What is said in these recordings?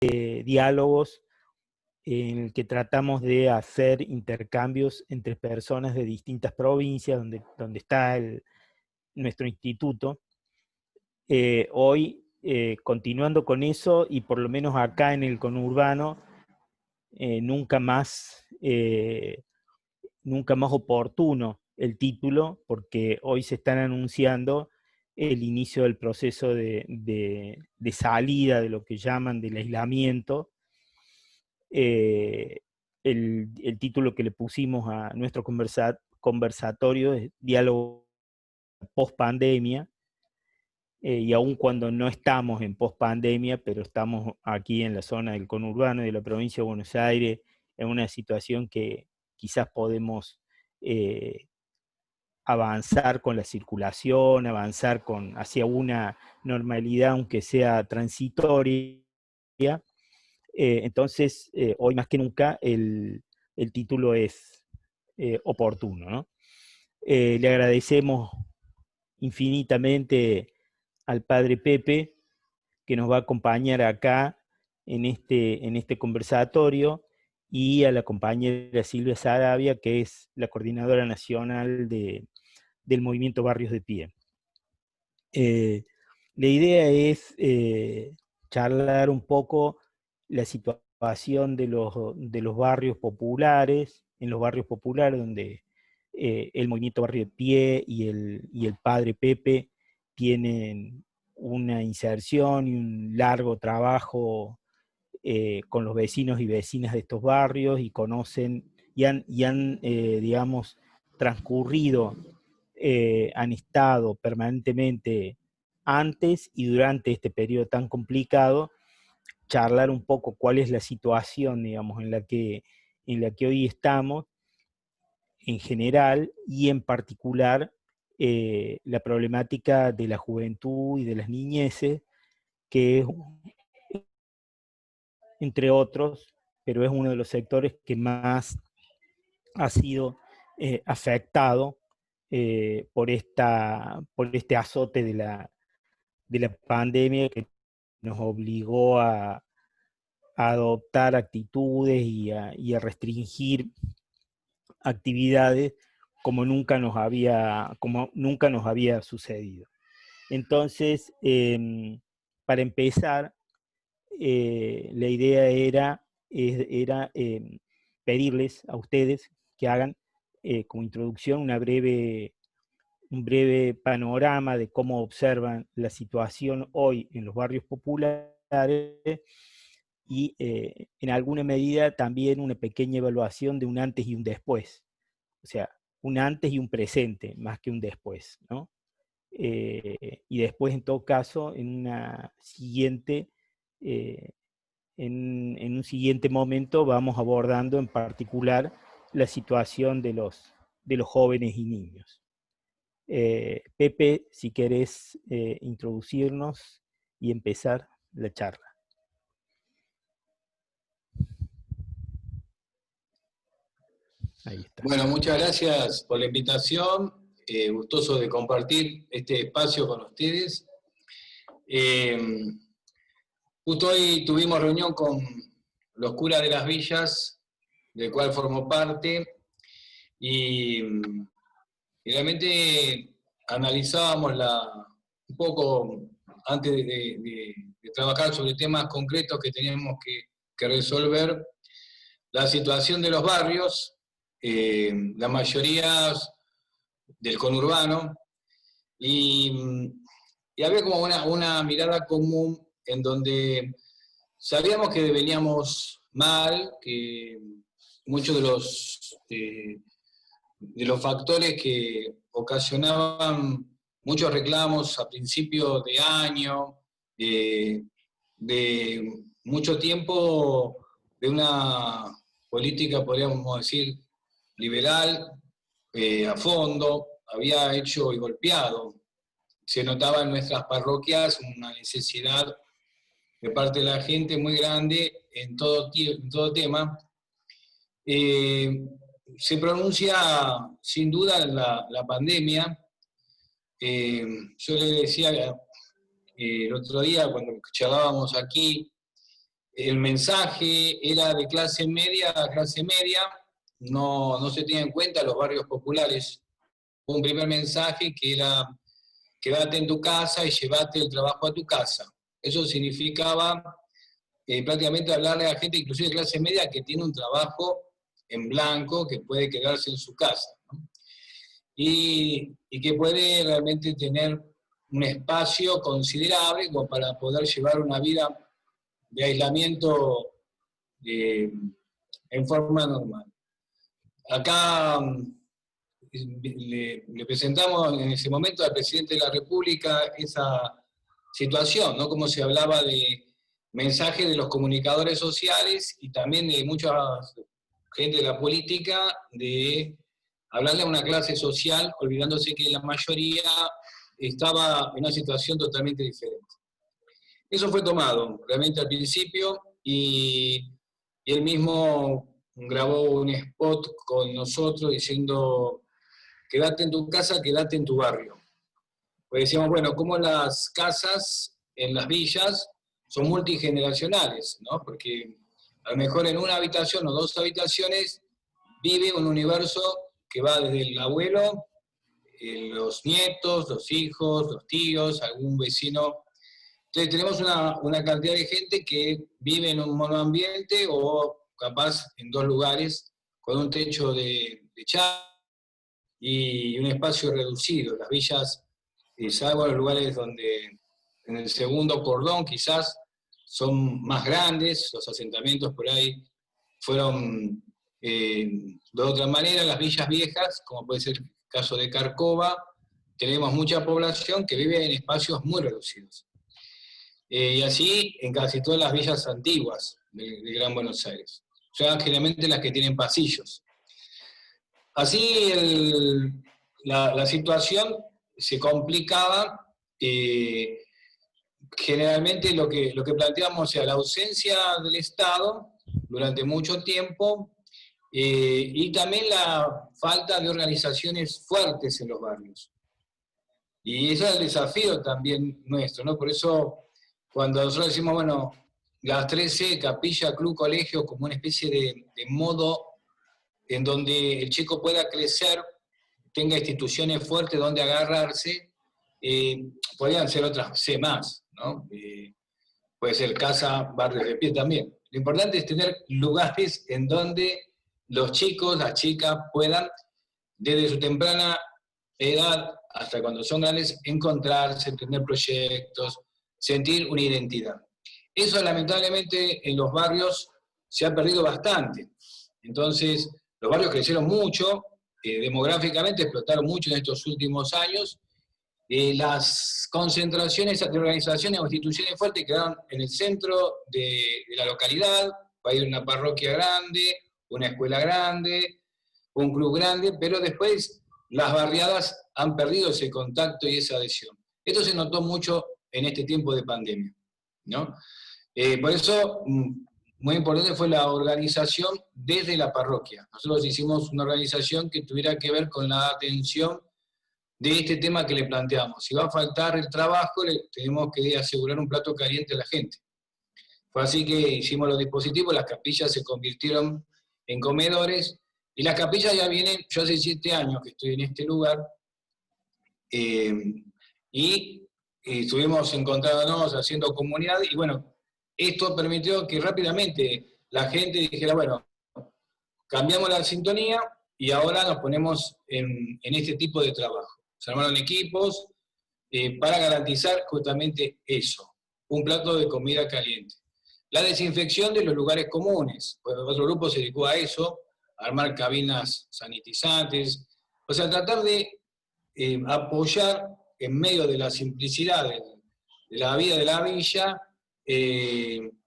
diálogos en el que tratamos de hacer intercambios entre personas de distintas provincias donde está nuestro instituto. Hoy, continuando con eso, y por lo menos acá en el conurbano, nunca más oportuno el título, porque hoy se están anunciando el inicio del proceso de salida de lo que llaman del aislamiento. El título que le pusimos a nuestro conversatorio es Diálogo post-pandemia, y aun cuando no estamos en post-pandemia, pero estamos aquí en la zona del conurbano y de la provincia de Buenos Aires, en una situación que quizás podemos avanzar con la circulación, avanzar hacia una normalidad, aunque sea transitoria. Entonces, hoy más que nunca, el título es oportuno, ¿no? Le agradecemos infinitamente al padre Pepe, que nos va a acompañar acá en este conversatorio, y a la compañera Silvia Sarabia, que es la coordinadora nacional del movimiento Barrios de Pie. La idea es charlar un poco la situación de los barrios populares, en los barrios populares donde el movimiento Barrio de Pie y el padre Pepe tienen una inserción y un largo trabajo con los vecinos y vecinas de estos barrios, y conocen y han digamos, transcurrido, han estado permanentemente antes y durante este periodo tan complicado. Charlar un poco cuál es la situación, digamos, en la que hoy estamos en general, y en particular la problemática de la juventud y de las niñeces, que es, entre otros, pero es uno de los sectores que más ha sido afectado por este azote de la pandemia, que nos obligó a adoptar actitudes y a restringir actividades como nunca nos había sucedido. Entonces, para empezar, la idea era pedirles a ustedes que hagan como introducción un breve panorama de cómo observan la situación hoy en los barrios populares, y en alguna medida también una pequeña evaluación de un antes y un después. O sea, un antes y un presente, más que un después, ¿no? Y después, en todo caso, en un siguiente momento, vamos abordando en particular la situación de los jóvenes y niños. Pepe, si querés introducirnos y empezar la charla. Ahí está. Bueno, muchas gracias por la invitación. Gustoso de compartir este espacio con ustedes. Justo hoy tuvimos reunión con los curas de las villas, del cual formo parte, y realmente analizábamos un poco, antes de trabajar sobre temas concretos que teníamos que resolver, la situación de los barrios, la mayoría del conurbano, y había como una mirada común en donde sabíamos que veníamos mal, que muchos de los factores que ocasionaban muchos reclamos a principios de año, de mucho tiempo, de una política, podríamos decir, liberal, a fondo, había hecho y golpeado. Se notaba en nuestras parroquias una necesidad de parte de la gente muy grande en todo tema. Se pronuncia sin duda la pandemia. Yo le decía el otro día, cuando charlábamos aquí, El mensaje era de clase media a clase media, no se tenía en cuenta los barrios populares. Un primer mensaje que era: quédate en tu casa y llévate el trabajo a tu casa. Eso significaba prácticamente hablarle a gente, inclusive de clase media, que tiene un trabajo en blanco, que puede quedarse en su casa, ¿no? Y que puede realmente tener un espacio considerable como para poder llevar una vida de aislamiento en forma normal. Acá le presentamos en ese momento al presidente de la República esa situación, ¿no? Como se hablaba de mensajes de los comunicadores sociales y también de mucha gente de la política, de hablarle a una clase social, olvidándose que la mayoría estaba en una situación totalmente diferente. Eso fue tomado realmente al principio y él mismo grabó un spot con nosotros diciendo: quédate en tu casa, quédate en tu barrio. Pues decíamos, bueno, como las casas en las villas son multigeneracionales, ¿no? Porque a lo mejor en una habitación o dos habitaciones vive un universo que va desde el abuelo, los nietos, los hijos, los tíos, algún vecino. Entonces tenemos una cantidad de gente que vive en un monoambiente o capaz en dos lugares con un techo de chapa y un espacio reducido. Las villas, salvo los lugares donde en el segundo cordón quizás son más grandes, los asentamientos por ahí fueron de otra manera. Las villas viejas, como puede ser el caso de Carcova, tenemos mucha población que vive en espacios muy reducidos. Y así en casi todas las villas antiguas de Gran Buenos Aires. Son generalmente las que tienen pasillos. Así la situación se complicaba. Generalmente lo que planteamos era la ausencia del Estado durante mucho tiempo y también la falta de organizaciones fuertes en los barrios. Y ese es el desafío también nuestro, ¿no? Por eso cuando nosotros decimos, bueno, las 13, capilla, club, colegio, como una especie de modo en donde el chico pueda crecer, tenga instituciones fuertes donde agarrarse, podrían ser otras C más, ¿no? Puede ser casa, barrios de pie también. Lo importante es tener lugares en donde los chicos, las chicas puedan, desde su temprana edad hasta cuando son grandes, encontrarse, tener proyectos, sentir una identidad. Eso lamentablemente en los barrios se ha perdido bastante. Entonces, los barrios crecieron mucho, demográficamente explotaron mucho en estos últimos años. Las concentraciones de organizaciones o instituciones fuertes quedaron en el centro de la localidad. Va a ir una parroquia grande, una escuela grande, un club grande, pero después las barriadas han perdido ese contacto y esa adhesión. Esto se notó mucho en este tiempo de pandemia, ¿no? Por eso, muy importante fue la organización desde la parroquia. Nosotros hicimos una organización que tuviera que ver con la atención de este tema que le planteamos. Si va a faltar el trabajo, le tenemos que asegurar un plato caliente a la gente. Fue así que hicimos los dispositivos, las capillas se convirtieron en comedores, y las capillas ya vienen, yo hace 7 años que estoy en este lugar, y estuvimos encontrándonos, haciendo comunidad, y bueno, esto permitió que rápidamente la gente dijera, bueno, cambiamos la sintonía y ahora nos ponemos en este tipo de trabajo. Se armaron equipos para garantizar justamente eso, un plato de comida caliente. La desinfección de los lugares comunes, pues otro grupo se dedicó a eso, a armar cabinas sanitizantes, o sea, tratar de apoyar en medio de la simplicidad de la vida de la villa,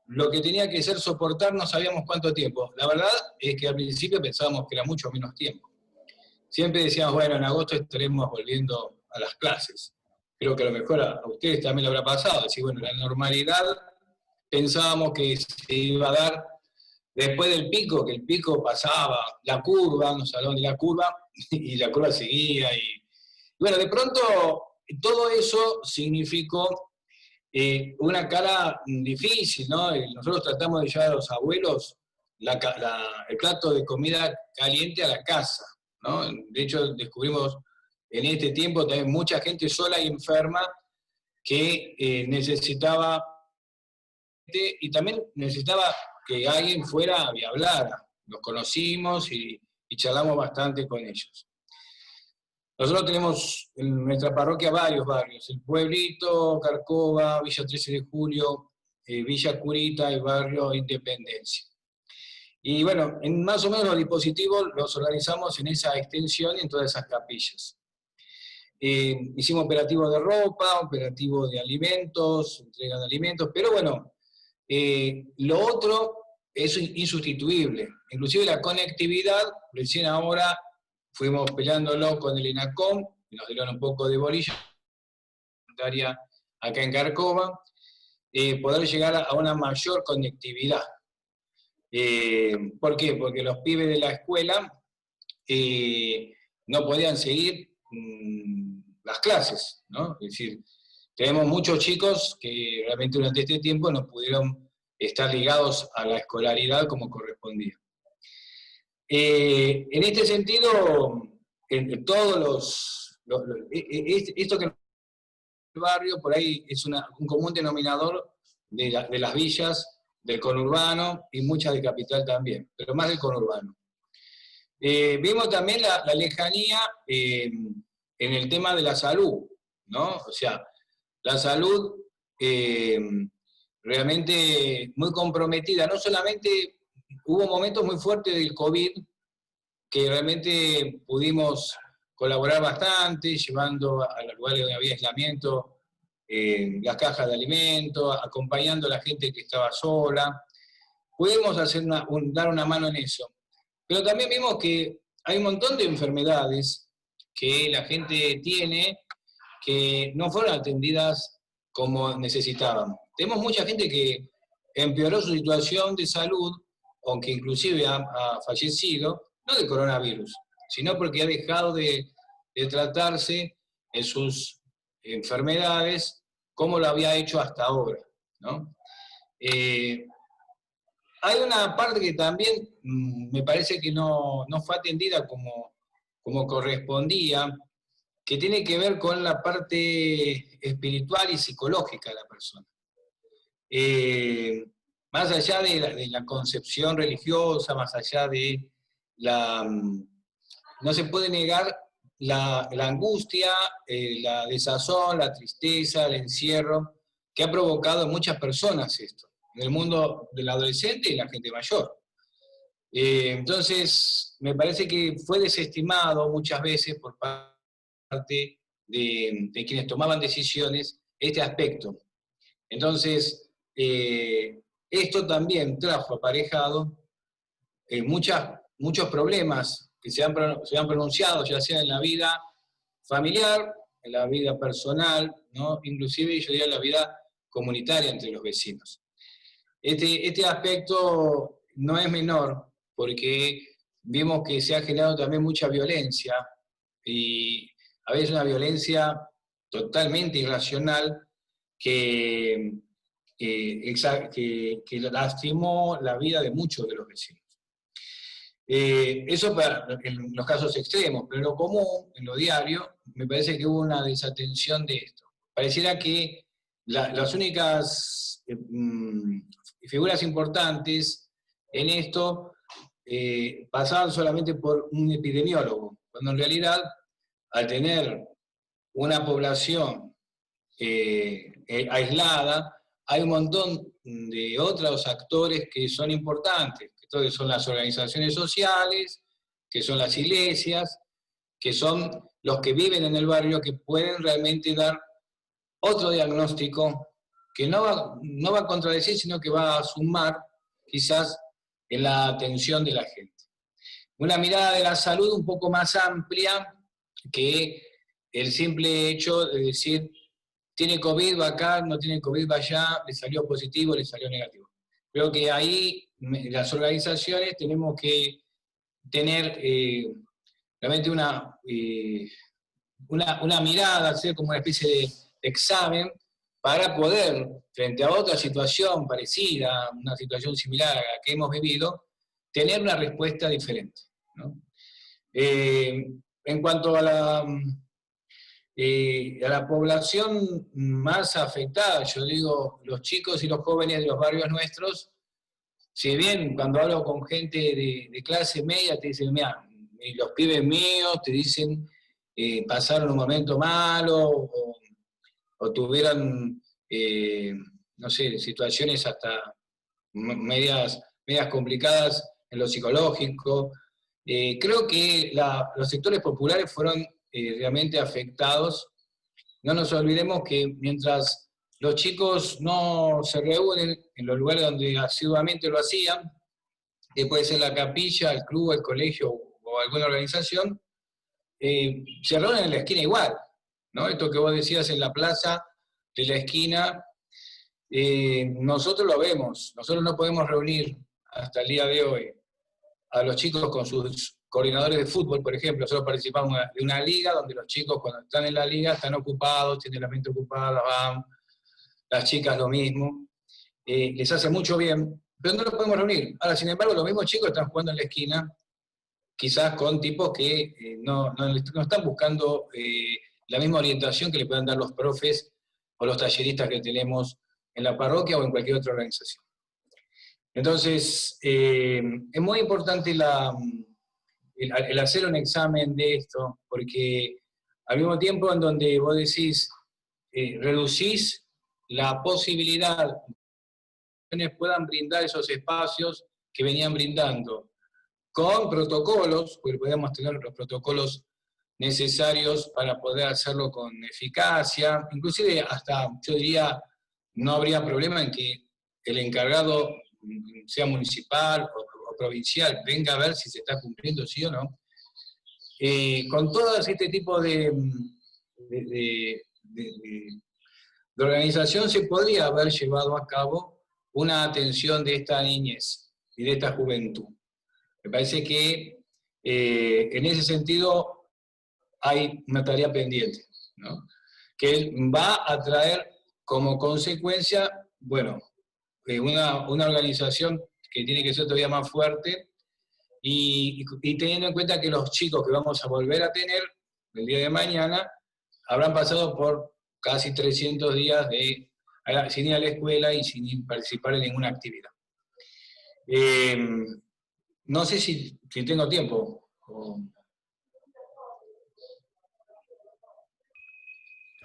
lo que tenía que ser soportar no sabíamos cuánto tiempo. La verdad es que al principio pensábamos que era mucho menos tiempo. Siempre decíamos, bueno, en agosto estaremos volviendo a las clases. Creo que a lo mejor a ustedes también le habrá pasado. Decir, bueno, la normalidad pensábamos que se iba a dar después del pico, que el pico pasaba, la curva, nos hablaban de la curva, y la curva seguía. Y bueno, de pronto todo eso significó una cara difícil, ¿no? Nosotros tratamos de llevar a los abuelos el plato de comida caliente a la casa, ¿no? De hecho, descubrimos en este tiempo también mucha gente sola y enferma que necesitaba, y también necesitaba que alguien fuera y hablara. Los conocimos y charlamos bastante con ellos. Nosotros tenemos en nuestra parroquia varios barrios, el Pueblito, Carcova, Villa 13 de Julio, Villa Curita y Barrio Independencia. Y bueno, más o menos los dispositivos los organizamos en esa extensión y en todas esas capillas. Hicimos operativos de ropa, operativos de alimentos, entrega de alimentos, pero bueno, lo otro es insustituible. Inclusive la conectividad, recién ahora fuimos peleándolo con el ENACOM, y nos dieron un poco de bolilla acá en Carcova, poder llegar a una mayor conectividad. ¿Por qué? Porque los pibes de la escuela no podían seguir las clases, ¿no? Es decir, tenemos muchos chicos que realmente durante este tiempo no pudieron estar ligados a la escolaridad como correspondía. En este sentido, esto que el barrio por ahí es un común denominador de las villas, del conurbano y muchas de capital también, pero más del conurbano. Vimos también la lejanía en el tema de la salud, ¿no? O sea, la salud realmente muy comprometida. No solamente hubo momentos muy fuertes del COVID, que realmente pudimos colaborar bastante, llevando a los lugares donde había aislamiento las cajas de alimentos, acompañando a la gente que estaba sola. Pudimos dar una mano en eso. Pero también vimos que hay un montón de enfermedades que la gente tiene que no fueron atendidas como necesitaban. Tenemos mucha gente que empeoró su situación de salud, aunque inclusive ha fallecido, no de coronavirus, sino porque ha dejado de tratarse en sus enfermedades como lo había hecho hasta ahora, ¿no? Hay una parte que también me parece que no fue atendida como correspondía, que tiene que ver con la parte espiritual y psicológica de la persona. Más allá de la concepción religiosa, más allá de no se puede negar la angustia, la desazón, la tristeza, el encierro, que ha provocado en muchas personas esto, en el mundo del adolescente y la gente mayor. Entonces, me parece que fue desestimado muchas veces por parte de quienes tomaban decisiones este aspecto. Entonces, esto también trajo aparejado muchos problemas que se han pronunciado, ya sea en la vida familiar, en la vida personal, ¿no? Inclusive yo diría en la vida comunitaria entre los vecinos. Este aspecto no es menor, porque vimos que se ha generado también mucha violencia, y a veces una violencia totalmente irracional que lastimó la vida de muchos de los vecinos. Eso en los casos extremos, pero en lo común, en lo diario, me parece que hubo una desatención de esto. Pareciera que las únicas figuras importantes en esto pasaban solamente por un epidemiólogo, cuando en realidad, al tener una población aislada, hay un montón de otros actores que son importantes, que son las organizaciones sociales, que son las iglesias, que son los que viven en el barrio, que pueden realmente dar otro diagnóstico que no va a contradecir, sino que va a sumar quizás en la atención de la gente. Una mirada de la salud un poco más amplia que el simple hecho de decir, tiene COVID, va acá, no tiene COVID, va allá, le salió positivo, le salió negativo. Creo que ahí las organizaciones tenemos que tener realmente una mirada, hacer como una especie de examen para poder, frente a otra situación parecida, una situación similar a la que hemos vivido, tener una respuesta diferente, ¿no? En cuanto a la población más afectada, yo digo, los chicos y los jóvenes de los barrios nuestros, si bien cuando hablo con gente de clase media te dicen, mira, los pibes míos te dicen, pasaron un momento malo, o tuvieron, no sé, situaciones hasta medias complicadas en lo psicológico. Creo que los sectores populares fueron realmente afectados. No nos olvidemos que mientras los chicos no se reúnen en los lugares donde asiduamente lo hacían, que puede ser la capilla, el club, el colegio o alguna organización, se reúnen en la esquina igual, ¿no? Esto que vos decías en la plaza de la esquina, nosotros lo vemos, nosotros no podemos reunir hasta el día de hoy a los chicos con sus coordinadores de fútbol, por ejemplo. Nosotros participamos de una liga donde los chicos cuando están en la liga están ocupados, tienen la mente ocupada, van, las chicas lo mismo, les hace mucho bien, pero no los podemos reunir. Ahora, sin embargo, los mismos chicos están jugando en la esquina, quizás con tipos que no están buscando la misma orientación que le puedan dar los profes o los talleristas que tenemos en la parroquia o en cualquier otra organización. Entonces, es muy importante el hacer un examen de esto, porque al mismo tiempo en donde vos decís, reducís la posibilidad de que puedan brindar esos espacios que venían brindando, con protocolos, porque podemos tener los protocolos necesarios para poder hacerlo con eficacia, inclusive hasta, yo diría, no habría problema en que el encargado, sea municipal o provincial, venga a ver si se está cumpliendo, sí o no. Con todo este tipo de organización se podría haber llevado a cabo una atención de esta niñez y de esta juventud. Me parece que en ese sentido hay una tarea pendiente, ¿no? Que va a traer como consecuencia, bueno, una organización que tiene que ser todavía más fuerte y teniendo en cuenta que los chicos que vamos a volver a tener el día de mañana habrán pasado por casi 300 días sin ir a la escuela y sin participar en ninguna actividad. No sé si tengo tiempo.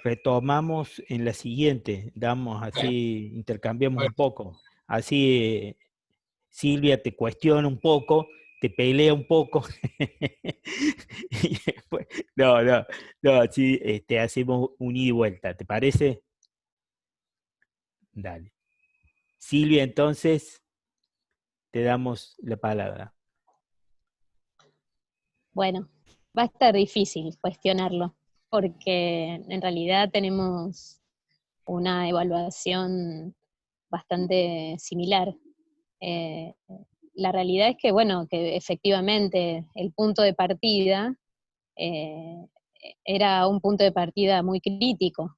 Retomamos en la siguiente, damos así, intercambiamos un poco. Así Silvia te cuestiona un poco, te pelea un poco. Y después, no, así hacemos un ida y vuelta, ¿te parece? Dale. Silvia, entonces, te damos la palabra. Bueno, va a estar difícil cuestionarlo, porque en realidad tenemos una evaluación bastante similar. Eh, la realidad es que, bueno, que efectivamente el punto de partida eh, era un punto de partida muy crítico,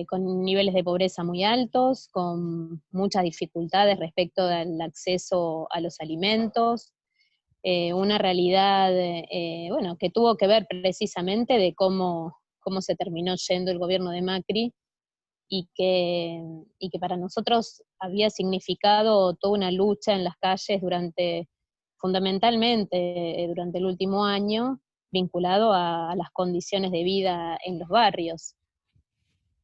con niveles de pobreza muy altos, con muchas dificultades respecto al acceso a los alimentos, una realidad, bueno, que tuvo que ver precisamente de cómo se terminó yendo el gobierno de Macri, y que para nosotros había significado toda una lucha en las calles fundamentalmente durante el último año, vinculado a las condiciones de vida en los barrios.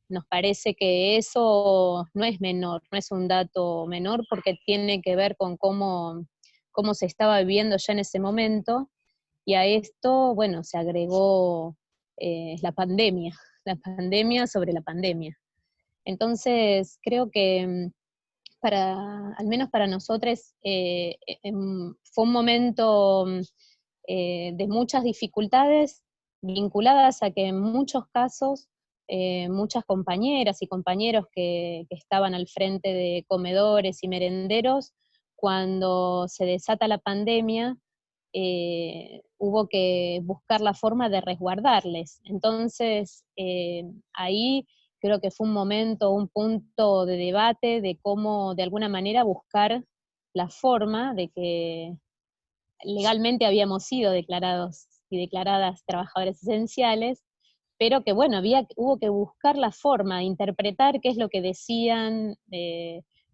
Nos parece que eso no es menor, no es un dato menor, porque tiene que ver con cómo se estaba viviendo ya en ese momento, y a esto, bueno, se agregó la pandemia sobre la pandemia. Entonces, creo que al menos para nosotros, fue un momento de muchas dificultades vinculadas a que en muchos casos muchas compañeras y compañeros que estaban al frente de comedores y merenderos, cuando se desata la pandemia, hubo que buscar la forma de resguardarles. Entonces, ahí Creo que fue un momento, un punto de debate de cómo de alguna manera buscar la forma de que legalmente habíamos sido declarados y declaradas trabajadores esenciales, pero que bueno, hubo que buscar la forma de interpretar qué es lo que decían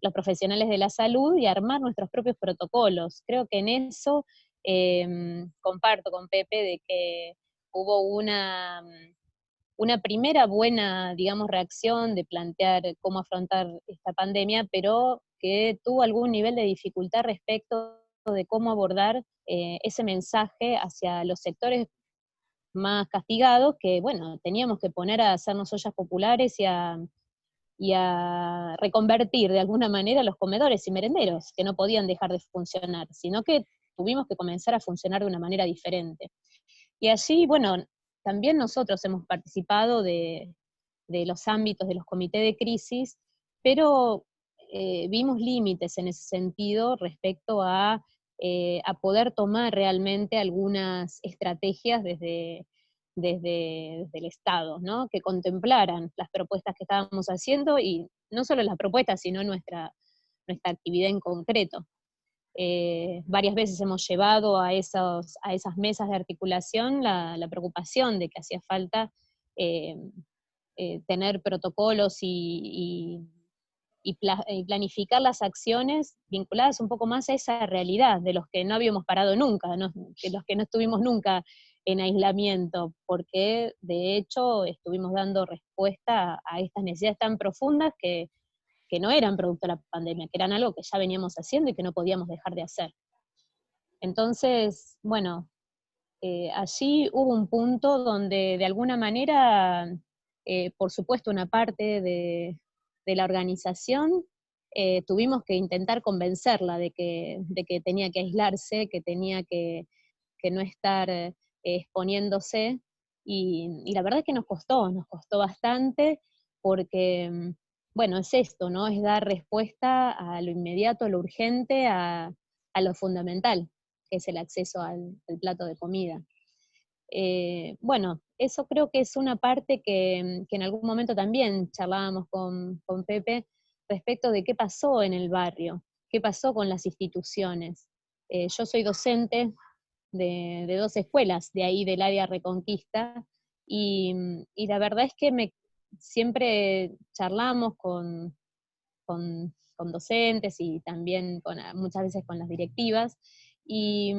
los profesionales de la salud y armar nuestros propios protocolos. Creo que en eso comparto con Pepe de que hubo una primera buena, digamos, reacción de plantear cómo afrontar esta pandemia, pero que tuvo algún nivel de dificultad respecto de cómo abordar ese mensaje hacia los sectores más castigados, que bueno, teníamos que poner a hacernos ollas populares y a reconvertir de alguna manera los comedores y merenderos, que no podían dejar de funcionar, sino que tuvimos que comenzar a funcionar de una manera diferente. Y allí, bueno, también nosotros hemos participado de los ámbitos de los comités de crisis, pero vimos límites en ese sentido respecto a poder tomar realmente algunas estrategias desde el Estado, ¿no? Que contemplaran las propuestas que estábamos haciendo, y no solo las propuestas, sino nuestra actividad en concreto. Varias veces hemos llevado a esas mesas de articulación la preocupación de que hacía falta eh, tener protocolos y planificar las acciones vinculadas un poco más a esa realidad, de los que no habíamos parado nunca, ¿no? De los que no estuvimos nunca en aislamiento, porque de hecho estuvimos dando respuesta a estas necesidades tan profundas que no eran producto de la pandemia, que eran algo que ya veníamos haciendo y que no podíamos dejar de hacer. Entonces, bueno, allí hubo un punto donde de alguna manera, por supuesto una parte de la organización, tuvimos que intentar convencerla de que tenía que aislarse, que tenía que no estar exponiéndose, y la verdad es que nos costó bastante, porque, bueno, es esto, ¿no? Es dar respuesta a lo inmediato, a lo urgente, a lo fundamental, que es el acceso al plato de comida. Bueno, eso creo que es una parte que en algún momento también charlábamos con Pepe respecto de qué pasó en el barrio, qué pasó con las instituciones. Yo soy docente de 2 escuelas de ahí del área Reconquista, y la verdad es que siempre charlamos con docentes y también muchas veces con las directivas, y,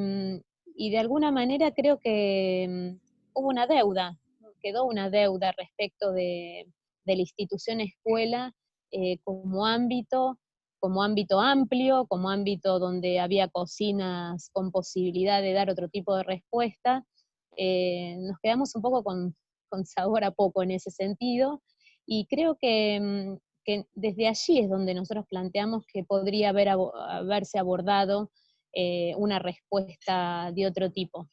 y de alguna manera creo que hubo una deuda, quedó una deuda respecto de la institución escuela como ámbito amplio, como ámbito donde había cocinas con posibilidad de dar otro tipo de respuesta. Nos quedamos un poco con sabor a poco en ese sentido, y creo que desde allí es donde nosotros planteamos que podría haberse abordado una respuesta de otro tipo.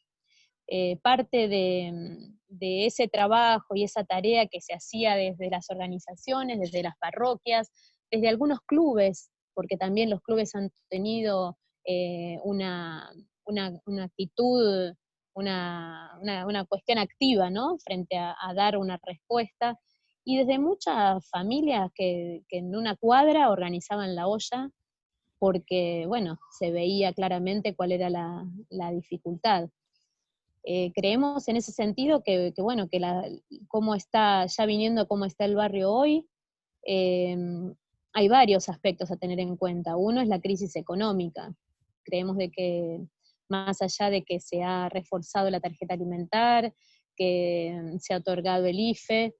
Parte de ese trabajo y esa tarea que se hacía desde las organizaciones, desde las parroquias, desde algunos clubes, porque también los clubes han tenido una actitud, una cuestión activa, ¿no? Frente a dar una respuesta, y desde muchas familias que en una cuadra organizaban la olla, porque, bueno, se veía claramente cuál era la dificultad. Creemos en ese sentido bueno, cómo está, ya viniendo cómo está el barrio hoy, eh, hay varios aspectos a tener en cuenta. Uno es la crisis económica. Creemos de que más allá de que se ha reforzado la tarjeta alimentar, que se ha otorgado el IFE,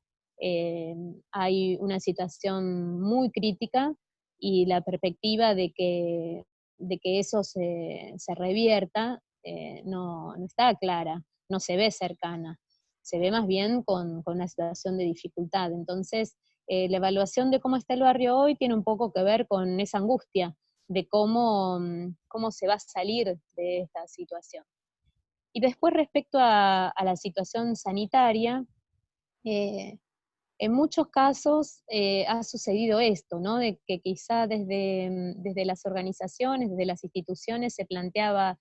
hay una situación muy crítica, y la perspectiva de que eso se revierta no está clara, no se ve cercana, se ve más bien con una situación de dificultad. Entonces, la evaluación de cómo está el barrio hoy tiene un poco que ver con esa angustia de cómo se va a salir de esta situación. Y después, respecto a la situación sanitaria, en muchos casos ha sucedido esto, ¿no? De que quizá desde las organizaciones, desde las instituciones se planteaba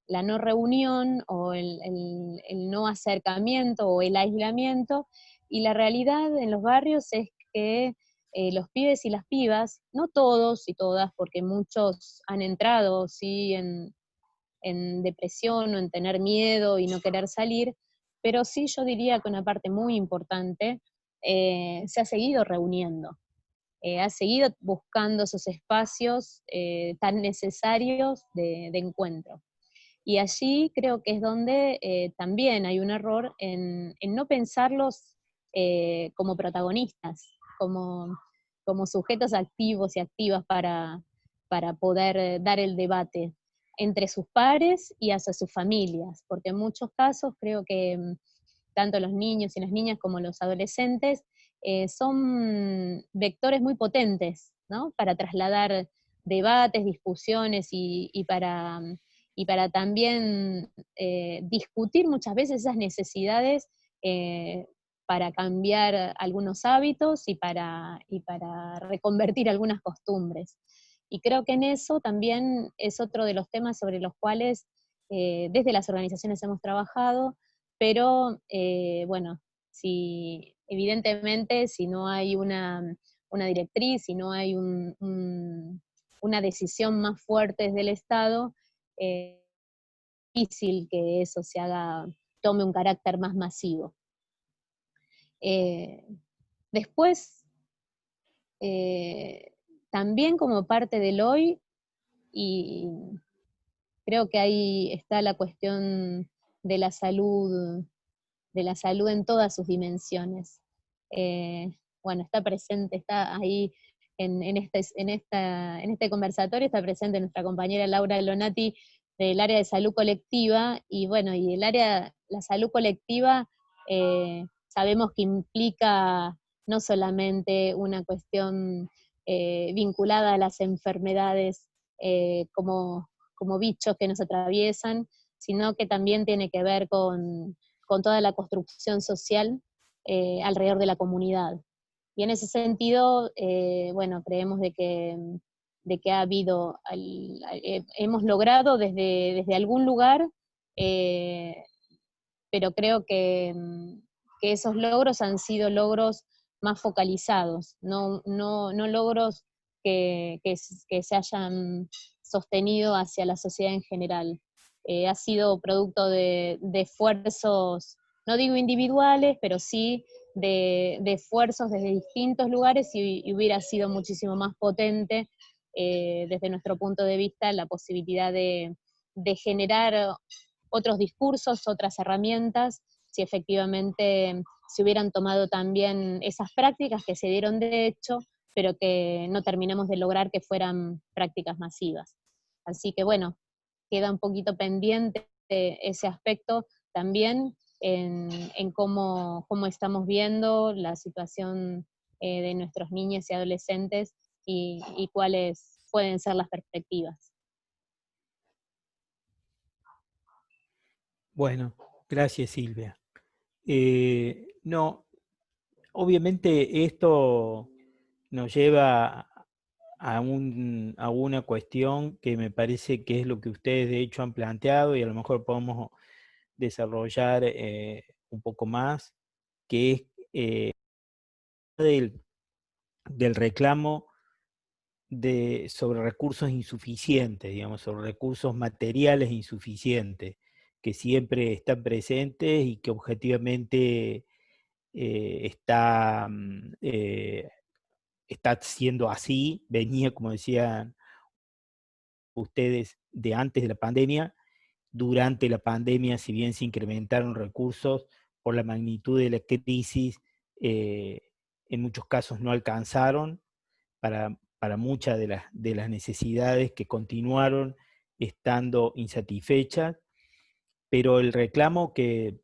la no reunión o el no acercamiento o el aislamiento, Y la realidad en los barrios es que los pibes y las pibas, no todos y todas, porque muchos han entrado sí en depresión o en tener miedo y no querer salir, pero sí yo diría que una parte muy importante se ha seguido reuniendo, ha seguido buscando esos espacios tan necesarios de encuentro. Y allí creo que es donde también hay un error en no pensarlos como protagonistas, como sujetos activos y activas para poder dar el debate entre sus pares y hacia sus familias, porque en muchos casos creo que tanto los niños y las niñas como los adolescentes son vectores muy potentes, ¿no? Para trasladar debates, discusiones y para también discutir muchas veces esas necesidades para cambiar algunos hábitos y para reconvertir algunas costumbres. Y creo que en eso también es otro de los temas sobre los cuales desde las organizaciones hemos trabajado, pero bueno, evidentemente si no hay una directriz, si no hay una decisión más fuerte desde el Estado, es difícil que eso tome un carácter más masivo. Después, también como parte del hoy, y creo que ahí está la cuestión de la salud en todas sus dimensiones. Bueno, está presente, está ahí en este conversatorio, está presente nuestra compañera Laura Lonati del área de salud colectiva, y bueno, y la salud colectiva sabemos que implica no solamente una cuestión vinculada a las enfermedades como bichos que nos atraviesan, sino que también tiene que ver con toda la construcción social alrededor de la comunidad. Y en ese sentido, bueno, creemos de que ha habido, hemos logrado desde algún lugar, pero creo que esos logros han sido logros más focalizados, no logros que se hayan sostenido hacia la sociedad en general. Ha sido producto de esfuerzos, no digo individuales, pero sí de esfuerzos desde distintos lugares, y hubiera sido muchísimo más potente desde nuestro punto de vista la posibilidad de generar otros discursos, otras herramientas, si efectivamente se hubieran tomado también esas prácticas que se dieron de hecho, pero que no terminamos de lograr que fueran prácticas masivas. Así que bueno, queda un poquito pendiente ese aspecto también en cómo estamos viendo la situación de nuestros niños y adolescentes y cuáles pueden ser las perspectivas. Bueno, gracias Silvia. No, obviamente esto nos lleva a una cuestión que me parece que es lo que ustedes de hecho han planteado y a lo mejor podemos desarrollar un poco más, que es del reclamo sobre recursos insuficientes, digamos, sobre recursos materiales insuficientes, que siempre están presentes y que objetivamente está siendo así, venía, como decían ustedes, de antes de la pandemia. Durante la pandemia, si bien se incrementaron recursos por la magnitud de la crisis, en muchos casos no alcanzaron para muchas de las necesidades que continuaron estando insatisfechas, pero el reclamo que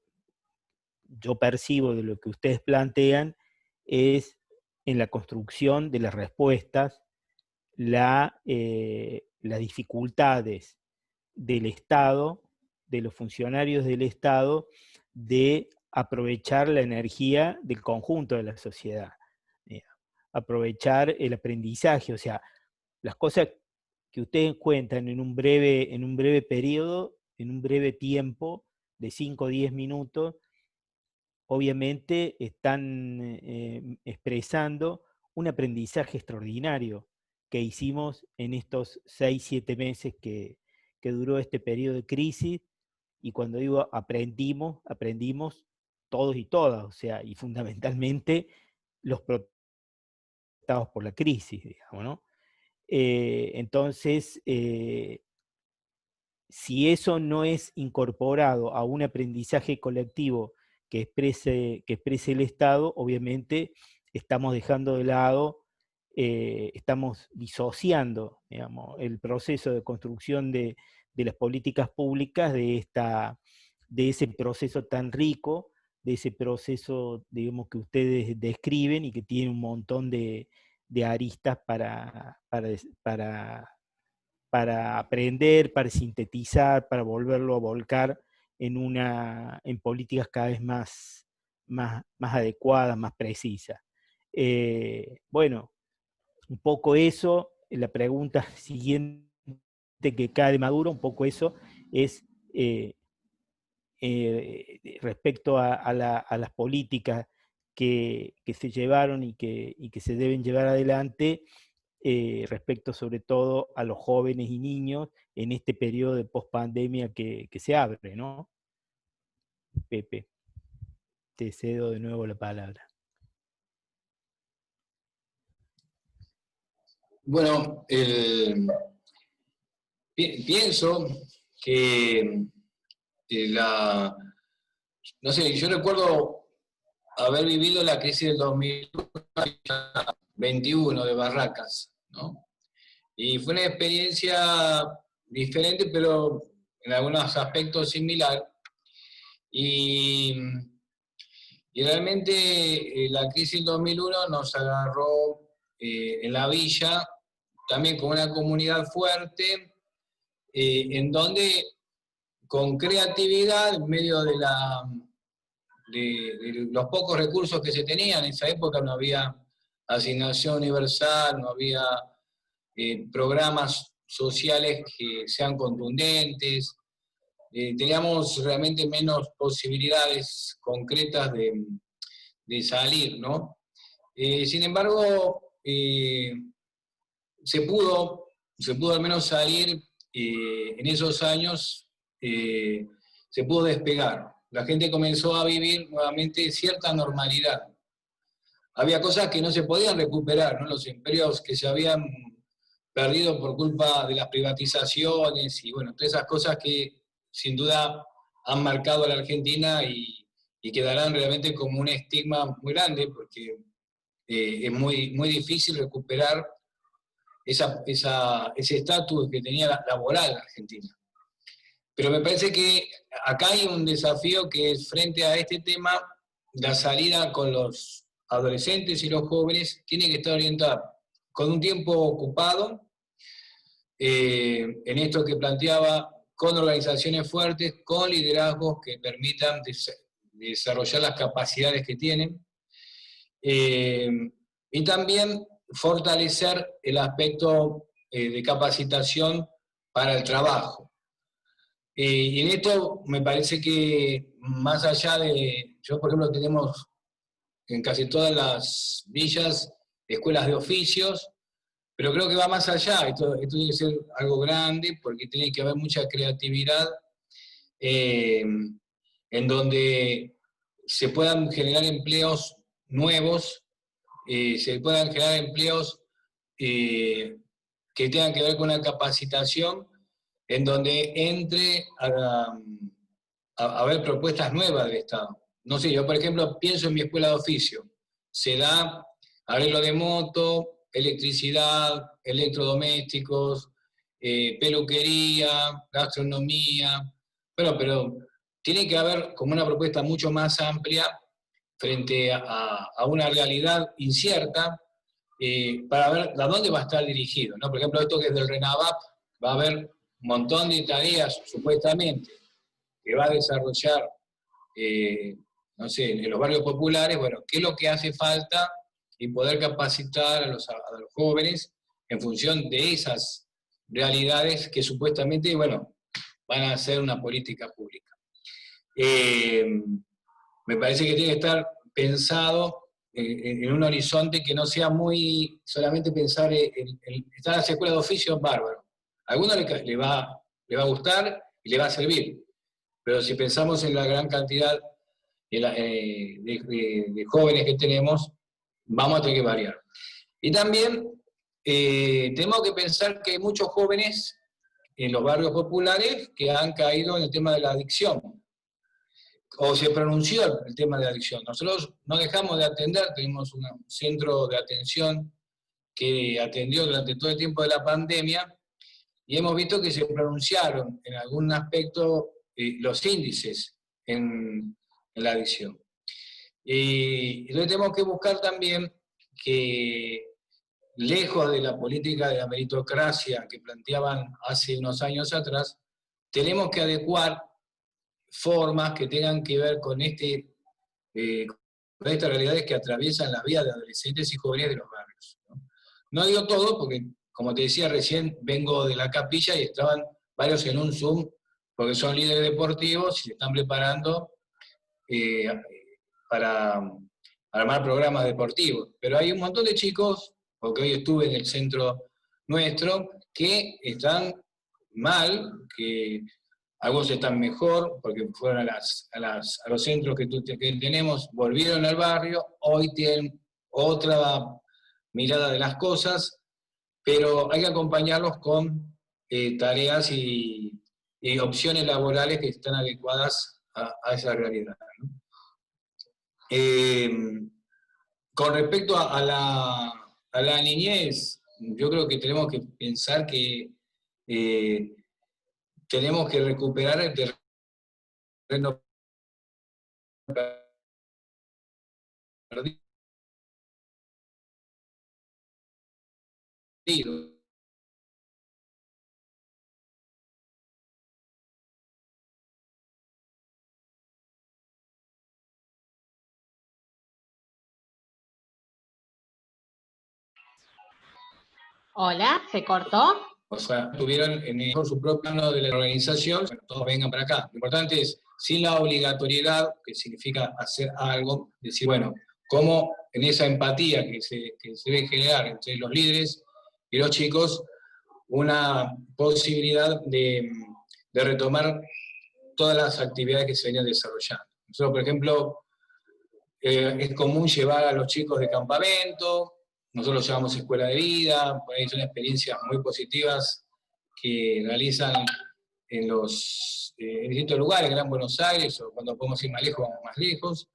yo percibo de lo que ustedes plantean es en la construcción de las respuestas, las dificultades del Estado, de los funcionarios del Estado, de aprovechar la energía del conjunto de la sociedad, aprovechar el aprendizaje, o sea, las cosas que ustedes cuentan en un breve periodo, en un breve tiempo de 5 o 10 minutos, obviamente están expresando un aprendizaje extraordinario que hicimos en estos 6, 7 meses que duró este periodo de crisis, y cuando digo aprendimos todos y todas, o sea, y fundamentalmente los afectados por la crisis, digamos, ¿no? Entonces, si eso no es incorporado a un aprendizaje colectivo que exprese el Estado, obviamente estamos dejando de lado, estamos disociando, digamos, el proceso de construcción de las políticas públicas de ese proceso tan rico, de ese proceso, digamos, que ustedes describen y que tiene un montón de aristas para aprender, para sintetizar, para volverlo a volcar en políticas cada vez más adecuadas, más precisas. Bueno, un poco eso, la pregunta siguiente que cae de Maduro, un poco eso es respecto a las políticas que se llevaron y que se deben llevar adelante, respecto sobre todo a los jóvenes y niños en este periodo de pospandemia que se abre, ¿no? Pepe, te cedo de nuevo la palabra. Bueno, pienso que no sé, yo recuerdo haber vivido la crisis del 2021 de Barracas, ¿no? Y fue una experiencia diferente, pero en algunos aspectos similar. Y realmente la crisis del 2001 nos agarró en la villa, también con una comunidad fuerte, en donde con creatividad, en medio de los pocos recursos que se tenían, en esa época no había asignación universal, no había programas sociales que sean contundentes, teníamos realmente menos posibilidades concretas de salir, ¿no? Sin embargo, se pudo al menos salir en esos años, se pudo despegar. La gente comenzó a vivir nuevamente cierta normalidad. Había cosas que no se podían recuperar, ¿no? Los imperios que se habían perdido por culpa de las privatizaciones y bueno, todas esas cosas que sin duda han marcado a la Argentina y quedarán realmente como un estigma muy grande porque es muy difícil recuperar ese estatus que tenía laboral la Argentina. Pero me parece que acá hay un desafío que es frente a este tema, la salida con los adolescentes y los jóvenes tiene que estar orientada con un tiempo ocupado, en esto que planteaba, con organizaciones fuertes, con liderazgos que permitan desarrollar las capacidades que tienen, y también fortalecer el aspecto de capacitación para el trabajo. Y en esto me parece que más allá yo por ejemplo tenemos en casi todas las villas escuelas de oficios, pero creo que va más allá, esto tiene que ser algo grande porque tiene que haber mucha creatividad en donde se puedan generar empleos nuevos, se puedan generar empleos que tengan que ver con la capacitación, en donde entre a haber propuestas nuevas del Estado. No sé, yo por ejemplo pienso en mi escuela de oficio, se da arreglo de moto, electricidad, electrodomésticos, peluquería, gastronomía, bueno, pero tiene que haber como una propuesta mucho más amplia frente a una realidad incierta, para ver a dónde va a estar dirigido, ¿no? Por ejemplo, esto que es del RENAVAP, va a haber un montón de tareas, supuestamente, que va a desarrollar, no sé, en los barrios populares, bueno, qué es lo que hace falta y poder capacitar a los jóvenes en función de esas realidades que supuestamente, bueno, van a ser una política pública. me parece que tiene que estar pensado en un horizonte que no sea muy solamente pensar en estar en las escuelas de oficio, bárbaro. A algunos le va a gustar y le va a servir, pero si pensamos en la gran cantidad de jóvenes que tenemos, vamos a tener que variar. Y también tenemos que pensar que hay muchos jóvenes en los barrios populares que han caído en el tema de la adicción, o se pronunció el tema de la adicción. Nosotros no dejamos de atender, tenemos un centro de atención que atendió durante todo el tiempo de la pandemia, y hemos visto que se pronunciaron en algún aspecto los índices en la adicción. Y entonces tenemos que buscar también que, lejos de la política de la meritocracia que planteaban hace unos años atrás, tenemos que adecuar formas que tengan que ver con estas realidades que atraviesan la vida de adolescentes y jóvenes de los barrios. No digo todo, porque como te decía recién, vengo de la capilla y estaban varios en un Zoom, porque son líderes deportivos y se están preparando para armar programas deportivos. Pero hay un montón de chicos, porque hoy estuve en el centro nuestro, que están mal, que algunos están mejor, porque fueron a los centros que tenemos, volvieron al barrio, hoy tienen otra mirada de las cosas, pero hay que acompañarlos con tareas y opciones laborales que están adecuadas a esa realidad, ¿no? Con respecto a la niñez, yo creo que tenemos que pensar que tenemos que recuperar el terreno perdido. Hola, ¿se cortó? O sea, tuvieron en su propio plano de la organización, bueno, todos vengan para acá. Lo importante es, sin la obligatoriedad, que significa hacer algo, decir, bueno, cómo en esa empatía que se debe generar entre los líderes y los chicos, una posibilidad de retomar todas las actividades que se venían desarrollando. Nosotros, por ejemplo, es común llevar a los chicos de campamento, nosotros llevamos escuela de vida, por ahí son experiencias muy positivas que realizan en los distintos lugares, Gran Buenos Aires, o cuando podemos ir más lejos, vamos más lejos.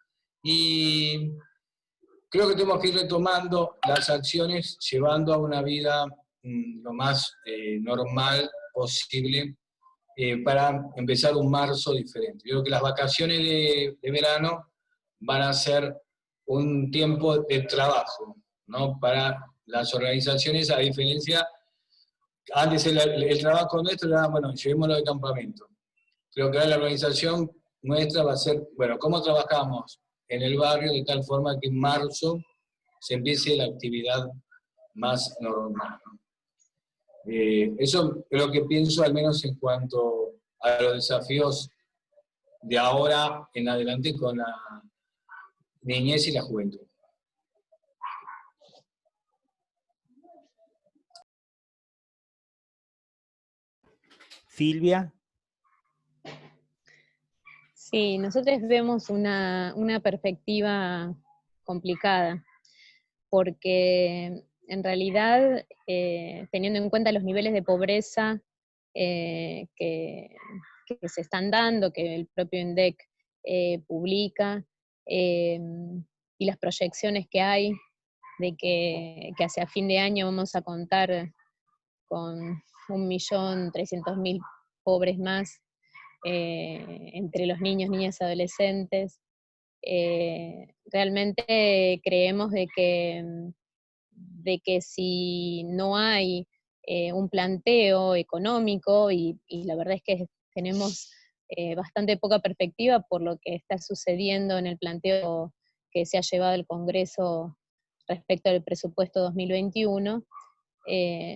Y creo que tenemos que ir retomando las acciones, llevando a una vida lo más normal posible, para empezar un marzo diferente. Yo creo que las vacaciones de verano van a ser un tiempo de trabajo, ¿no? Para las organizaciones, a diferencia, antes el trabajo nuestro era, bueno, llevémoslo de campamento. Creo que ahora la organización nuestra va a ser, bueno, ¿cómo trabajamos en el barrio de tal forma que en marzo se empiece la actividad más normal, ¿no? Eso es lo que pienso, al menos en cuanto a los desafíos de ahora en adelante con la niñez y la juventud. Silvia. Sí, nosotros vemos una perspectiva complicada, porque en realidad, teniendo en cuenta los niveles de pobreza que se están dando, que el propio INDEC publica, y las proyecciones que hay de que hacia fin de año vamos a contar con 1.300.000 pobres más, entre los niños, niñas y adolescentes. Realmente creemos de que si no hay un planteo económico, y la verdad es que tenemos bastante poca perspectiva por lo que está sucediendo en el planteo que se ha llevado al Congreso respecto al presupuesto 2021,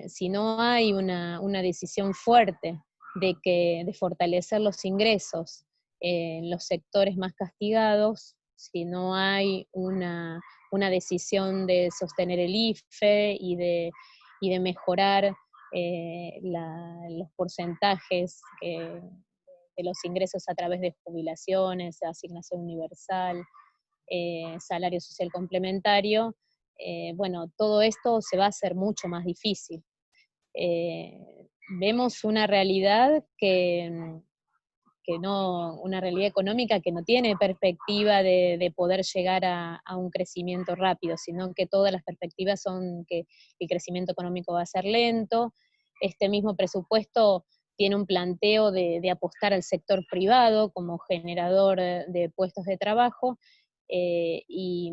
si no hay una decisión fuerte de fortalecer los ingresos en los sectores más castigados, si no hay una decisión de sostener el IFE y de mejorar los porcentajes de los ingresos a través de jubilaciones, asignación universal, salario social complementario, bueno, todo esto se va a hacer mucho más difícil. Vemos una realidad una realidad económica que no tiene perspectiva de poder llegar a un crecimiento rápido, sino que todas las perspectivas son que el crecimiento económico va a ser lento. Este mismo presupuesto tiene un planteo de apostar al sector privado como generador de puestos de trabajo, y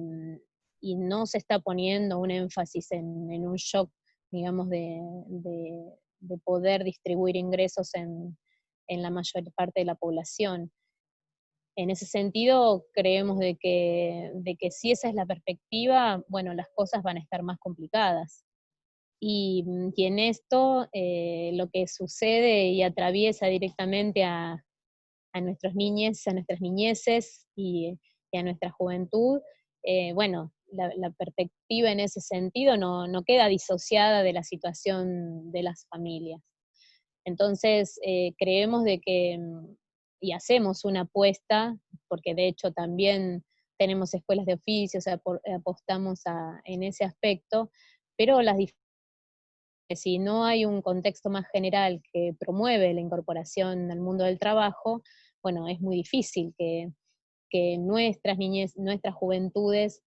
no se está poniendo un énfasis en un shock, digamos, de poder distribuir ingresos en la mayor parte de la población. En ese sentido, creemos de que si esa es la perspectiva, bueno, las cosas van a estar más complicadas. Y en esto, lo que sucede y atraviesa directamente a nuestros niñes, a nuestras niñeces y a nuestra juventud, bueno, la perspectiva en ese sentido no queda disociada de la situación de las familias. Entonces, creemos de que, y hacemos una apuesta, porque de hecho también tenemos escuelas de oficios, apostamos en ese aspecto, pero si no hay un contexto más general que promueve la incorporación al mundo del trabajo, bueno, es muy difícil que nuestras niñez, nuestras juventudes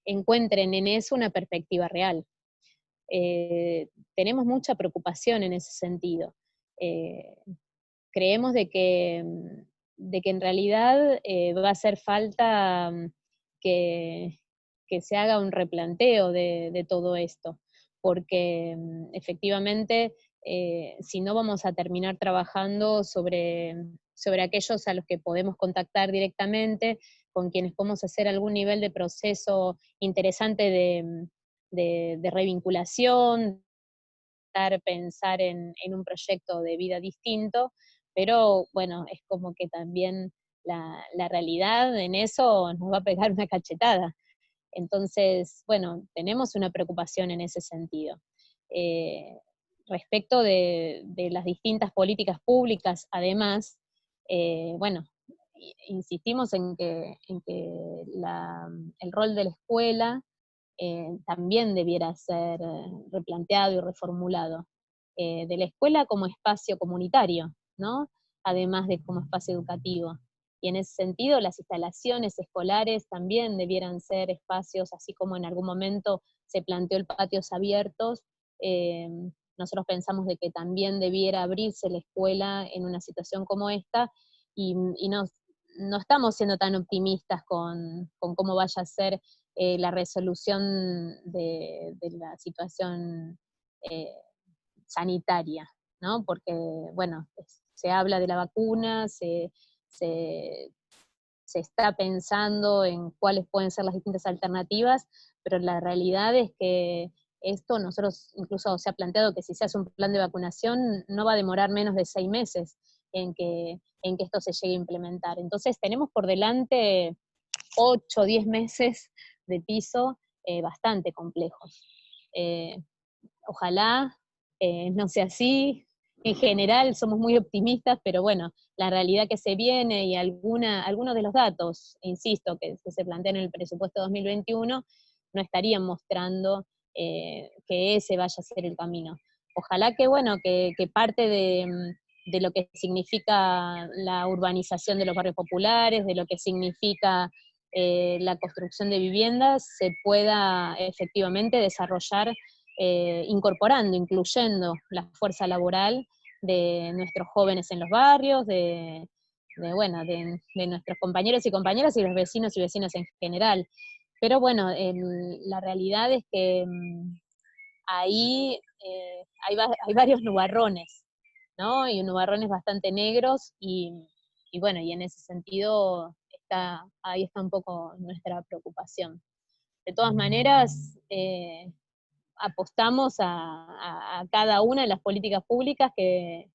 encuentren en eso una perspectiva real. Tenemos mucha preocupación en ese sentido. Eh, Creemos de que en realidad va a hacer falta que, que se haga un replanteo de todo esto, porque efectivamente si no vamos a terminar trabajando sobre aquellos a los que podemos contactar directamente, con quienes podemos hacer algún nivel de proceso interesante de revinculación, pensar en un proyecto de vida distinto, pero bueno, es como que también la realidad en eso nos va a pegar una cachetada. Entonces, bueno, tenemos una preocupación en ese sentido. Eh, Respecto de las distintas políticas públicas, además, bueno, insistimos en que el rol de la escuela también debiera ser replanteado y reformulado. De la escuela como espacio comunitario, ¿no? Además de como espacio educativo. Y en ese sentido, las instalaciones escolares también debieran ser espacios, así como en algún momento se planteó el patios abiertos, eh, nosotros pensamos de que también debiera abrirse la escuela en una situación como esta, y no estamos siendo tan optimistas con cómo vaya a ser la resolución de la situación eh, sanitaria, ¿no? Porque, bueno, se habla de la vacuna, se, se está pensando en cuáles pueden ser las distintas alternativas, pero la realidad es que esto nosotros incluso se ha planteado que si se hace un plan de vacunación no va a demorar menos de 6 meses en que esto se llegue a implementar. Entonces tenemos por delante 8 o 10 meses de piso bastante complejos. Ojalá no sea así. En general somos muy optimistas, pero bueno, la realidad que se viene y algunos de los datos, insisto, que se plantean en el presupuesto 2021, no estarían mostrando que ese vaya a ser el camino. Ojalá que, bueno, que parte de lo que significa la urbanización de los barrios populares, de lo que significa la construcción de viviendas, se pueda efectivamente desarrollar incorporando, incluyendo la fuerza laboral de nuestros jóvenes en los barrios, bueno, de nuestros compañeros y compañeras y los vecinos y vecinas en general. Pero bueno, la realidad es que ahí hay varios nubarrones, ¿no? Y nubarrones bastante negros y bueno, y en ese sentido ahí está un poco nuestra preocupación. De todas maneras, apostamos a cada una de las políticas públicas que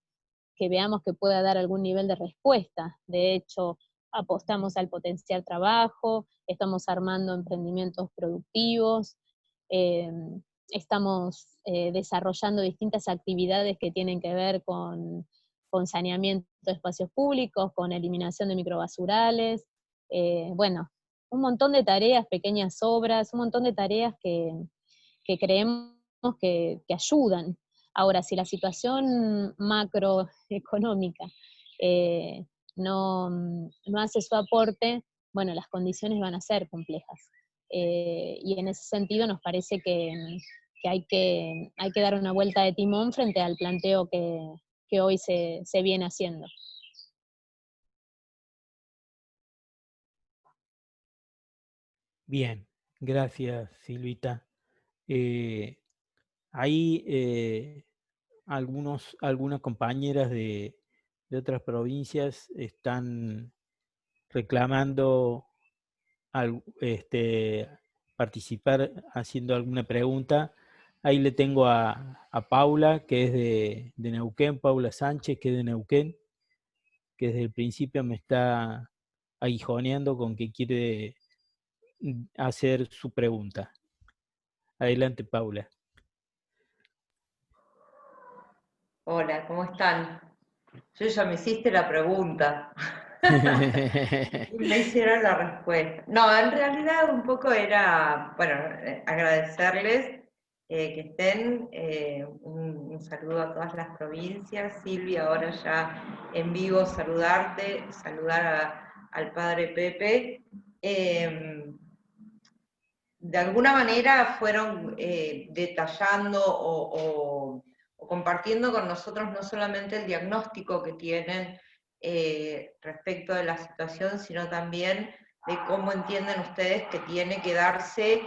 veamos que pueda dar algún nivel de respuesta. De hecho, apostamos al potenciar trabajo, estamos armando emprendimientos productivos, estamos desarrollando distintas actividades que tienen que ver con saneamiento de espacios públicos, con eliminación de microbasurales, bueno, un montón de tareas, pequeñas obras, un montón de tareas que creemos que ayudan. Ahora, si la situación macroeconómica no hace su aporte, bueno, las condiciones van a ser complejas. Y en ese sentido nos parece que hay que dar una vuelta de timón frente al planteo que hoy se viene haciendo. Bien, gracias Silvita. Hay algunas compañeras de otras provincias están reclamando participar haciendo alguna pregunta. Ahí le tengo a Paula, que es de Neuquén, Paula Sánchez, que es de Neuquén, que desde el principio me está aguijoneando con que quiere hacer su pregunta. Adelante, Paula. Hola, ¿cómo están? Yo ya me hiciste la pregunta. Me hicieron la respuesta. No, en realidad un poco era, bueno, agradecerles que estén. Un saludo a todas las provincias. Silvia, ahora ya en vivo saludarte, saludar al padre Pepe. De alguna manera fueron detallando o compartiendo con nosotros no solamente el diagnóstico que tienen respecto de la situación, sino también de cómo entienden ustedes que tiene que darse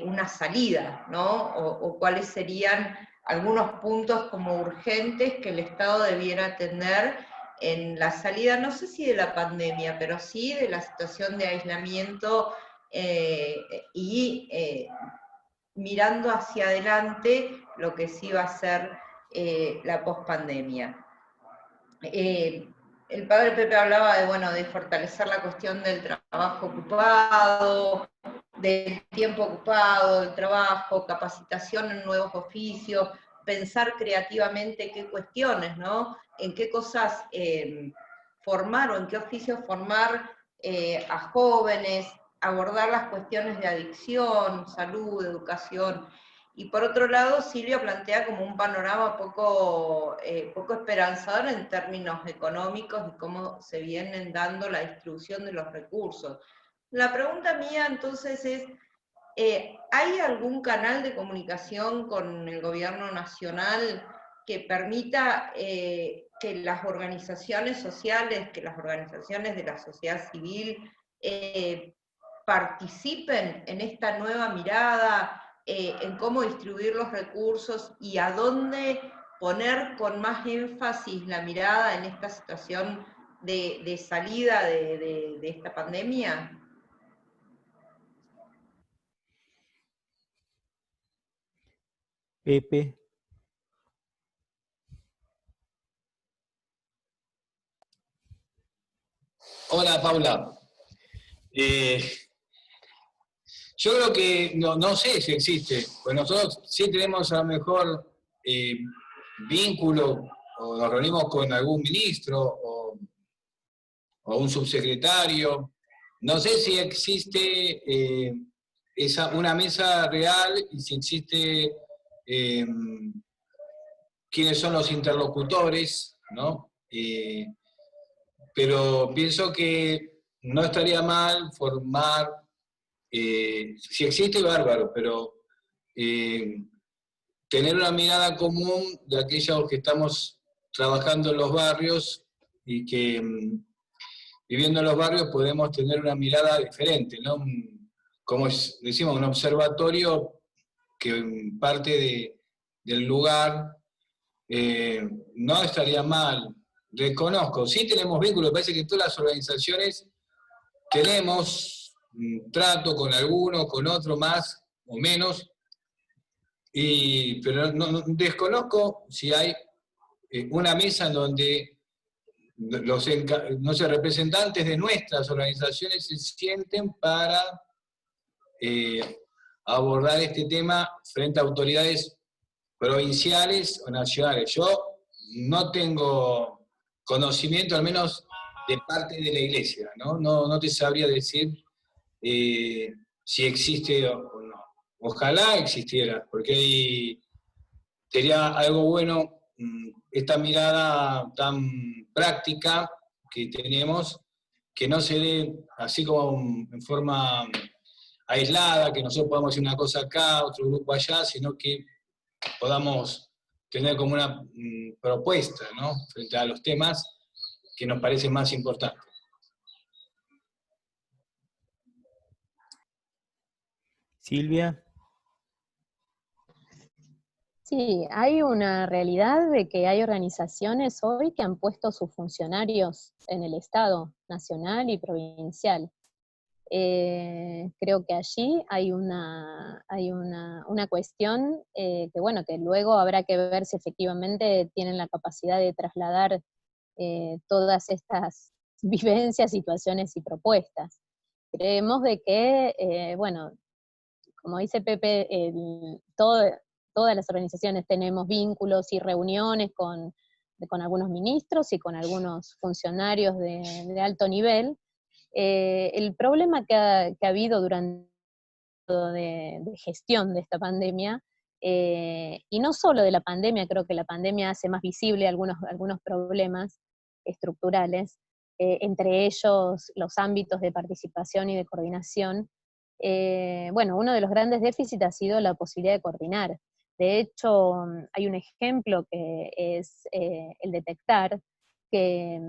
una salida, ¿no? O cuáles serían algunos puntos como urgentes que el Estado debiera atender en la salida, no sé si de la pandemia, pero sí de la situación de aislamiento y mirando hacia adelante lo que sí va a ser la pospandemia. El padre Pepe hablaba de, bueno, de fortalecer la cuestión del trabajo ocupado, del tiempo ocupado, del trabajo, capacitación en nuevos oficios, pensar creativamente qué cuestiones, ¿no? En qué cosas formar o en qué oficios formar a jóvenes, abordar las cuestiones de adicción, salud, educación. Y por otro lado, Silvia plantea como un panorama poco esperanzador en términos económicos y cómo se vienen dando la distribución de los recursos. La pregunta mía entonces es, ¿hay algún canal de comunicación con el gobierno nacional que permita que las organizaciones sociales, que las organizaciones de la sociedad civil participen en esta nueva mirada, en cómo distribuir los recursos y a dónde poner con más énfasis la mirada en esta situación de salida de esta pandemia? Pepe. Hola, Paula. Yo creo que, no sé si existe, pues nosotros sí tenemos a lo mejor vínculo, o nos reunimos con algún ministro, o un subsecretario. No sé si existe una mesa real y si existe quiénes son los interlocutores, ¿no? Pero pienso que no estaría mal formar, si existe, bárbaro, pero tener una mirada común de aquellos que estamos trabajando en los barrios y que viviendo en los barrios podemos tener una mirada diferente, ¿no? Como decimos, un observatorio que parte del lugar no estaría mal. Reconozco, sí tenemos vínculos, parece que todas las organizaciones tenemos trato con alguno, con otro más o menos, pero desconozco si hay una mesa en donde no sé, representantes de nuestras organizaciones se sienten para abordar este tema frente a autoridades provinciales o nacionales. Yo no tengo conocimiento, al menos de parte de la Iglesia, ¿no? No te sabría decir si existe o no. Ojalá existiera, porque sería algo bueno esta mirada tan práctica que tenemos, que no se dé así como en forma aislada, que nosotros podamos hacer una cosa acá, otro grupo allá, sino que podamos tener como una propuesta, ¿no?, frente a los temas que nos parecen más importantes. Silvia. Sí, hay una realidad de que hay organizaciones hoy que han puesto sus funcionarios en el Estado nacional y provincial. Creo que allí hay una cuestión que, bueno, que luego habrá que ver si efectivamente tienen la capacidad de trasladar todas estas vivencias, situaciones y propuestas. Creemos de que, bueno, como dice Pepe, todas las organizaciones tenemos vínculos y reuniones con algunos ministros y con algunos funcionarios de alto nivel. El problema que ha habido durante de gestión de esta pandemia, y no solo de la pandemia, creo que la pandemia hace más visible algunos problemas estructurales, entre ellos los ámbitos de participación y de coordinación. Bueno, uno de los grandes déficits ha sido la posibilidad de coordinar. De hecho, hay un ejemplo que es el detectar que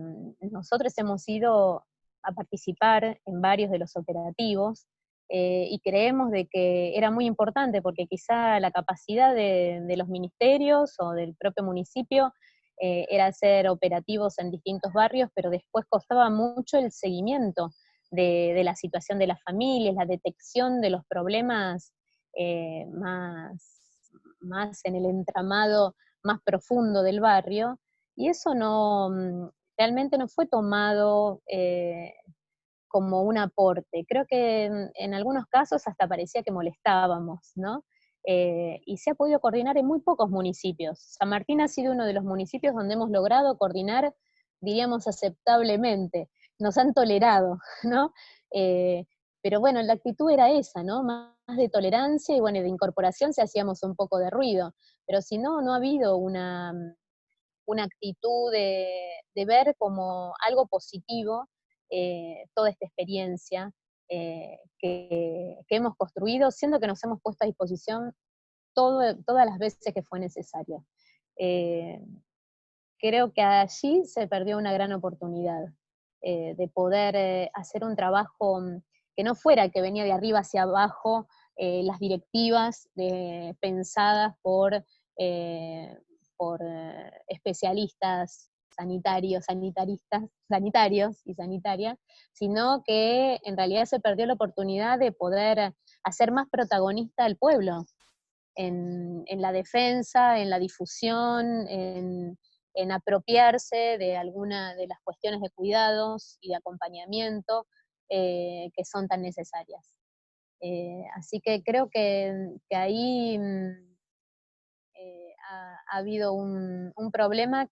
nosotros hemos ido a participar en varios de los operativos, y creemos de que era muy importante porque quizá la capacidad de los ministerios o del propio municipio era hacer operativos en distintos barrios, pero después costaba mucho el seguimiento de la situación de las familias, la detección de los problemas más en el entramado más profundo del barrio, y eso realmente no fue tomado como un aporte. Creo que en algunos casos hasta parecía que molestábamos, ¿no? Y se ha podido coordinar en muy pocos municipios. San Martín ha sido uno de los municipios donde hemos logrado coordinar, diríamos, aceptablemente. Nos han tolerado, ¿no? Pero bueno, la actitud era esa, ¿no? Más de tolerancia y bueno, de incorporación si hacíamos un poco de ruido. Pero si no, no ha habido una actitud de ver como algo positivo toda esta experiencia que hemos construido, siendo que nos hemos puesto a disposición todas las veces que fue necesario. Creo que allí se perdió una gran oportunidad de poder hacer un trabajo que no fuera que venía de arriba hacia abajo, las directivas pensadas por especialistas sanitarios y sanitarias, sino que en realidad se perdió la oportunidad de poder hacer más protagonista al pueblo en la defensa, en la difusión, en apropiarse de alguna de las cuestiones de cuidados y de acompañamiento que son tan necesarias. Así que creo que ahí ha habido un problema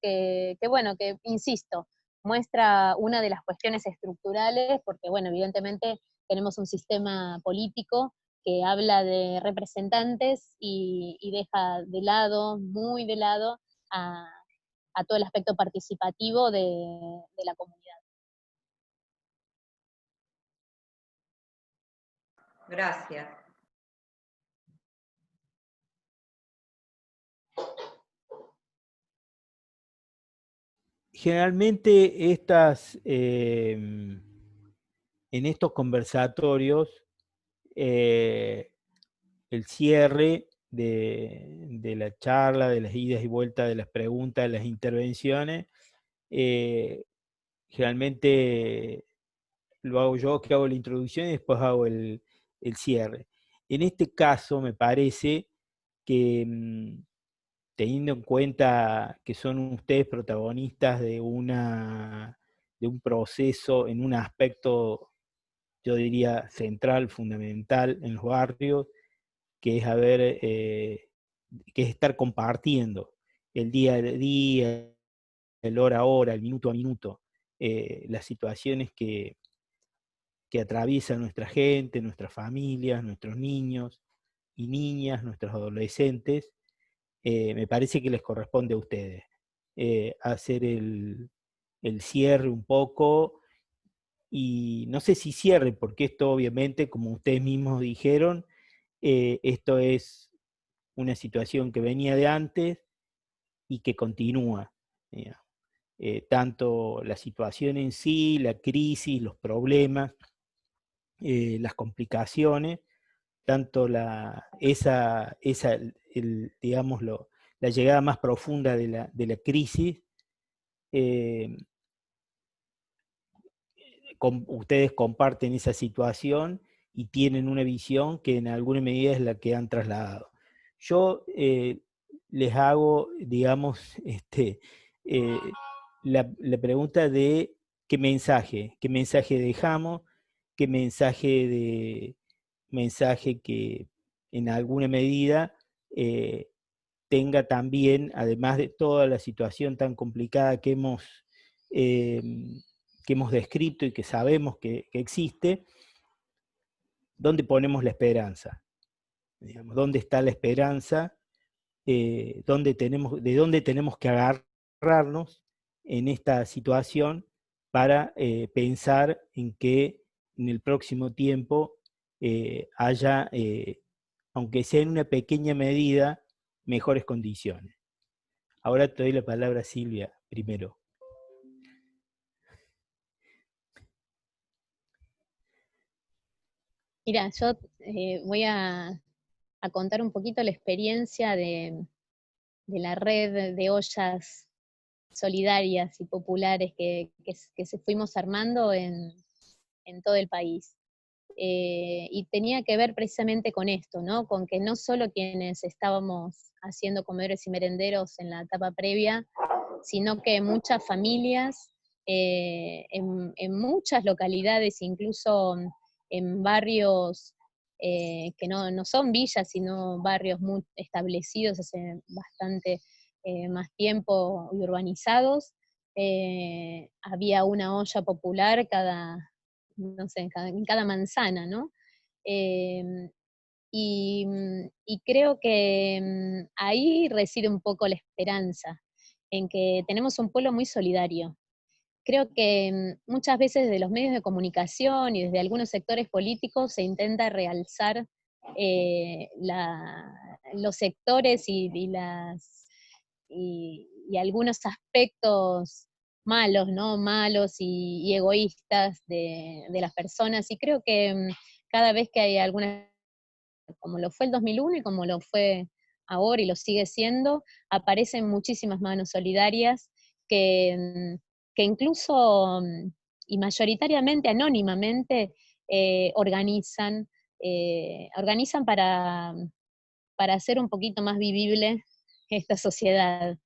bueno, que insisto, muestra una de las cuestiones estructurales, porque bueno, evidentemente tenemos un sistema político que habla de representantes y deja de lado, muy de lado, a todo el aspecto participativo de la comunidad. Gracias. Generalmente en estos conversatorios, el cierre de la charla, de las idas y vueltas, de las preguntas, de las intervenciones, generalmente lo hago yo, que hago la introducción y después hago el cierre. En este caso me parece que teniendo en cuenta que son ustedes protagonistas de un proceso en un aspecto, yo diría, central, fundamental en los barrios, que es que es estar compartiendo el día a día, el hora a hora, el minuto a minuto, las situaciones que atraviesa nuestra gente, nuestras familias, nuestros niños y niñas, nuestros adolescentes. Me parece que les corresponde a ustedes hacer el cierre un poco, y no sé si cierre, porque esto obviamente, como ustedes mismos dijeron, esto es una situación que venía de antes y que continúa. Tanto la situación en sí, la crisis, los problemas, las complicaciones, tanto digamos, la llegada más profunda de la crisis, ustedes comparten esa situación y tienen una visión que en alguna medida es la que han trasladado. Yo les hago, digamos, la pregunta de qué mensaje dejamos, qué mensaje que en alguna medida tenga también, además de toda la situación tan complicada que hemos descrito y que sabemos que existe, ¿dónde ponemos la esperanza? Digamos, ¿dónde está la esperanza? ¿De dónde tenemos que agarrarnos en esta situación para pensar en que en el próximo tiempo haya, aunque sea en una pequeña medida, mejores condiciones? Ahora te doy la palabra, Silvia, primero. Mira, yo voy a contar un poquito la experiencia de la red de ollas solidarias y populares que se fuimos armando en todo el país. Y tenía que ver precisamente con esto, ¿no? Con que no solo quienes estábamos haciendo comedores y merenderos en la etapa previa, sino que muchas familias, en muchas localidades, incluso en barrios que no son villas, sino barrios muy establecidos hace bastante más tiempo y urbanizados, había una olla popular no sé, en cada manzana, ¿no? Y creo que ahí reside un poco la esperanza, en que tenemos un pueblo muy solidario. Creo que muchas veces desde los medios de comunicación y desde algunos sectores políticos se intenta realzar los sectores y algunos aspectos malos, ¿no? Malos y egoístas de las personas. Y creo que cada vez que hay alguna, como lo fue el 2001 y como lo fue ahora y lo sigue siendo, aparecen muchísimas manos solidarias que incluso y mayoritariamente, anónimamente, organizan para hacer un poquito más vivible esta sociedad.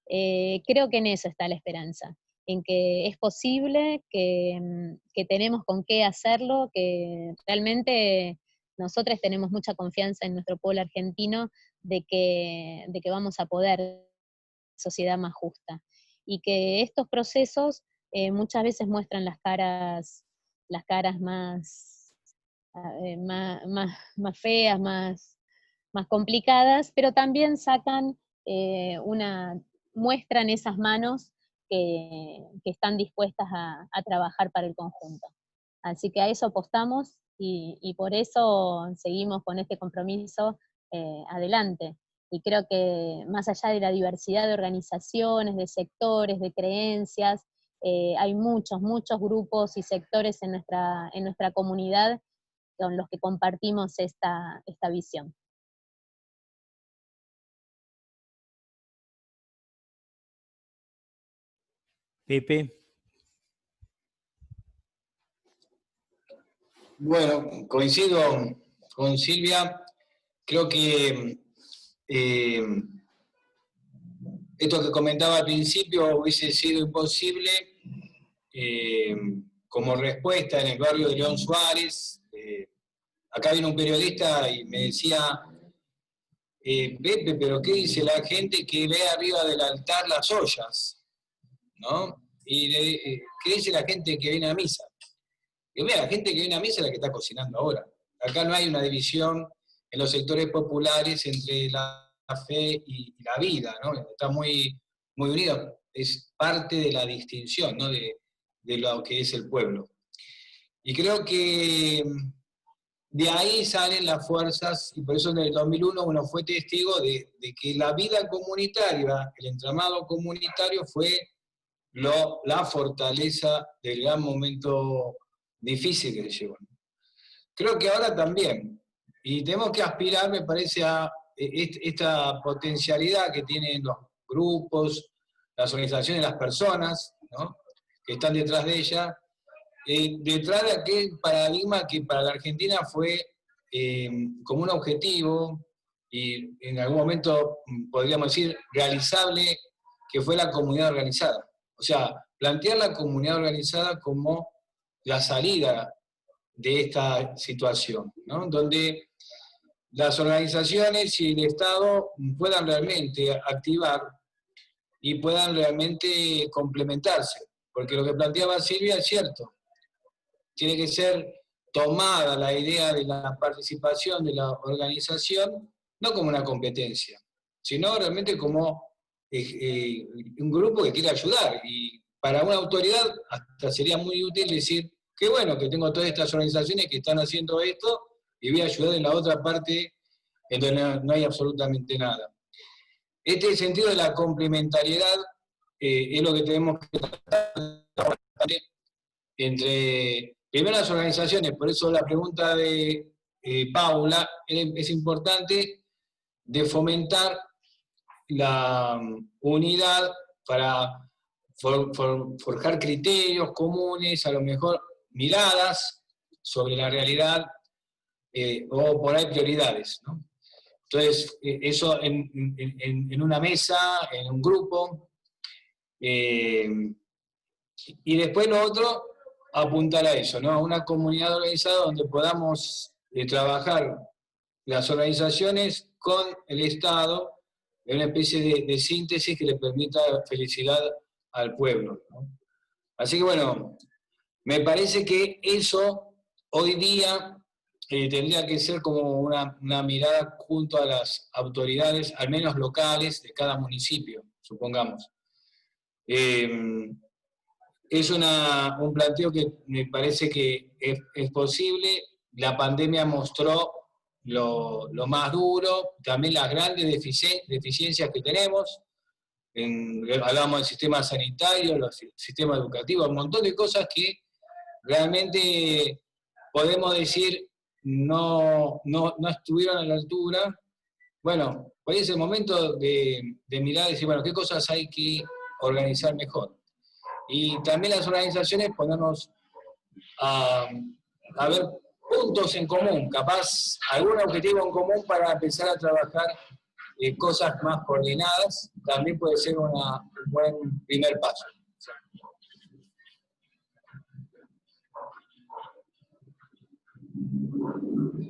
Creo que en eso está la esperanza, en que es posible, que tenemos con qué hacerlo, que realmente nosotros tenemos mucha confianza en nuestro pueblo argentino de que vamos a poder ser una sociedad más justa. Y que estos procesos muchas veces muestran las caras más feas, más complicadas, pero también sacan muestran esas manos que están dispuestas a trabajar para el conjunto. Así que a eso apostamos y por eso seguimos con este compromiso adelante. Y creo que más allá de la diversidad de organizaciones, de sectores, de creencias, hay muchos grupos y sectores en nuestra comunidad con los que compartimos esta visión. Pepe. Bueno, coincido con Silvia. Creo que esto que comentaba al principio hubiese sido imposible como respuesta en el barrio de León Suárez. Acá vino un periodista y me decía, Pepe, pero ¿qué dice la gente que ve arriba del altar las ollas? ¿No? Y ¿qué dice la gente que viene a misa? Y mira, la gente que viene a misa es la que está cocinando ahora. Acá no hay una división en los sectores populares entre la fe y la vida, ¿no? Está muy, muy unido. Es parte de la distinción, ¿no? de lo que es el pueblo. Y creo que de ahí salen las fuerzas, y por eso en el 2001 uno fue testigo de que la vida comunitaria, el entramado comunitario fue la fortaleza del gran momento difícil que le llegó. Creo que ahora también, y tenemos que aspirar, me parece, a esta potencialidad que tienen los grupos, las organizaciones, las personas, ¿no?, que están detrás de ella, detrás de aquel paradigma que para la Argentina fue como un objetivo, y en algún momento podríamos decir realizable, que fue la comunidad organizada. O sea, plantear la comunidad organizada como la salida de esta situación, ¿no?, donde las organizaciones y el Estado puedan realmente activar y puedan realmente complementarse. Porque lo que planteaba Silvia es cierto. Tiene que ser tomada la idea de la participación de la organización, no como una competencia, sino realmente como un grupo que quiere ayudar. Y para una autoridad hasta sería muy útil decir, qué bueno que tengo todas estas organizaciones que están haciendo esto y voy a ayudar en la otra parte en donde no hay absolutamente nada. Este sentido de la complementariedad es lo que tenemos que tratar entre primeras organizaciones. Por eso la pregunta de Paula es importante, de fomentar la unidad para forjar criterios comunes, a lo mejor miradas sobre la realidad, o por ahí prioridades, ¿no? Entonces, eso en una mesa, en un grupo, y después lo otro, apuntar a eso, ¿no?, a una comunidad organizada donde podamos trabajar las organizaciones con el Estado en una especie de síntesis que le permita felicidad al pueblo, ¿no? Así que bueno, me parece que eso hoy día tendría que ser como una mirada junto a las autoridades, al menos locales, de cada municipio, supongamos. Es un planteo que me parece que es posible. La pandemia mostró lo más duro, también las grandes deficiencias que tenemos. Hablábamos del sistema sanitario, el sistema educativo, un montón de cosas que realmente podemos decir no estuvieron a la altura. Bueno, hoy es el momento de mirar y decir, bueno, ¿qué cosas hay que organizar mejor? Y también las organizaciones ponernos a ver puntos en común, capaz algún objetivo en común para empezar a trabajar cosas más coordinadas, también puede ser un buen primer paso.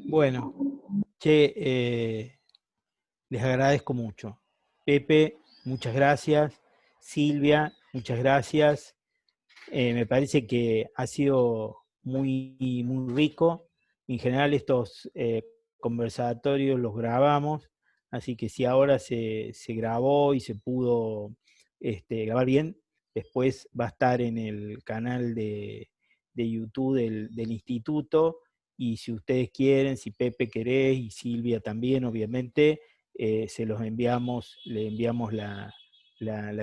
Bueno, les agradezco mucho. Pepe, muchas gracias. Silvia, muchas gracias. Me parece que ha sido muy, muy rico. En general estos conversatorios los grabamos, así que si ahora se grabó y se pudo grabar bien, después va a estar en el canal de YouTube del instituto, y si ustedes quieren, si Pepe querés y Silvia también, obviamente, se los enviamos, le enviamos la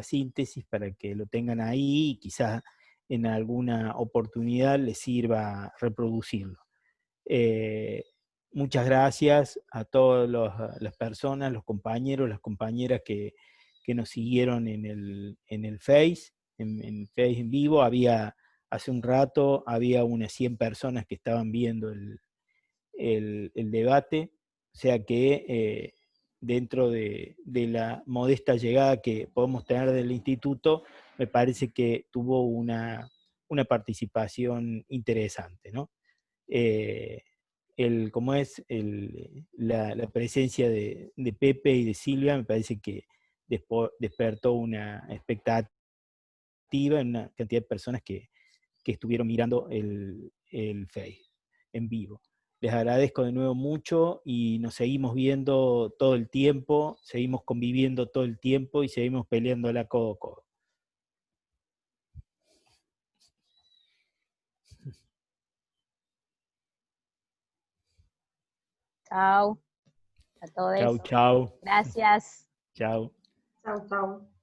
síntesis para que lo tengan ahí y quizás en alguna oportunidad les sirva reproducirlo. Muchas gracias a todas las personas, los compañeros, las compañeras que nos siguieron en el Face, en Face en vivo. Hace un rato había unas 100 personas que estaban viendo el debate, o sea que dentro de la modesta llegada que podemos tener del instituto, me parece que tuvo una participación interesante, ¿no? Como es la presencia de Pepe y de Silvia, me parece que despertó una expectativa en una cantidad de personas que estuvieron mirando el Face en vivo. Les agradezco de nuevo mucho y nos seguimos viendo todo el tiempo, seguimos conviviendo todo el tiempo y seguimos peleando la codo a codo. Chao a todos. Chau, chau. Gracias. Chau. Chau, chau.